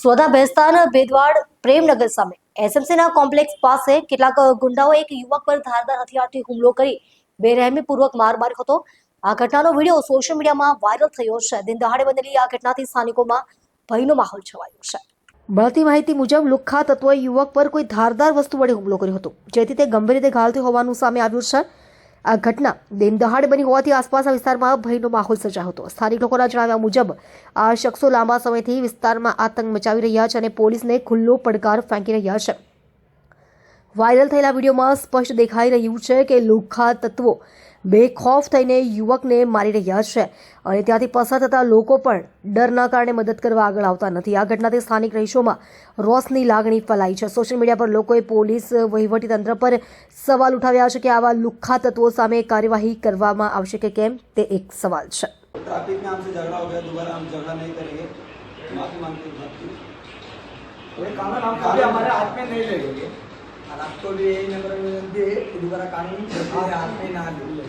સોદા ભેસ્તાન ભેદવાડ પ્રેમનગર સામે એસએમસીના કોમ્પ્લેક્સ પાસે કેટલાક ગુંડાઓ એક યુવક પર ધારદાર હથિયારથી હુમલો કરી બેરહેમીપૂર્વક માર માર્યો હતો। આ ઘટનાનો વિડીયો સોશિયલ મીડિયામાં વાયરલ થયો છે। દિન દહાડે બનેલી આ ઘટનાથી સ્થાનિકોમાં ભયનો માહોલ છવાયો છે। મળતી માહિતી મુજબ લુખ્ખા તત્વોએ યુવક પર કોઈ ધારદાર વસ્તુ વડે હુમલો કર્યો હતો, જેથી તે ગંભીર રીતે ઘાયલ થયો હોવાનું સામે આવ્યું છે। આ ઘટના દિન દહાડે બની હોવાથી આસપાસના વિસ્તારમાં ભયનો માહોલ સર્જાયો હતો। સ્થાનિક લોકોના જણાવ્યા મુજબ આ શખ્સો લાંબા સમયથી વિસ્તારમાં આતંક મચાવી રહ્યા છે અને પોલીસને ખુલ્લો પડકાર ફેંકી રહ્યા છે। વાયરલ થયેલા વિડીયોમાં સ્પષ્ટ દેખાઈ રહ્યું છે કે લુખ્ખા તત્વો બેખૌફ થઈને યુવકને મારી રહ્યા છે અને ત્યાંથી પસાર થતા લોકો પણ ડરના કારણે મદદ કરવા આગળ આવતા નથી। આ ઘટનાથી સ્થાનિક રહીશોમાં રોષની લાગણી ફેલાઈ છે। સોશિયલ મીડિયા પર લોકોએ પોલીસ વહીવટીતંત્ર પર સવાલ ઉઠાવ્યા છે કે આવા લુખ્ખા તત્વો સામે કાર્યવાહી કરવામાં આવશે કે કેમ, તે એક સવાલ છે। ट्रैफिक में हमसे झगड़ा हो गया, दोबारा हम झगड़ा नहीं करेंगे, माफी मांगते हैं आपकी। कोई कानून हम कभी हमारे हाथ में नहीं लेंगे और आपको भी यही नंबर में दोबारा कानून हाथ में ना ले।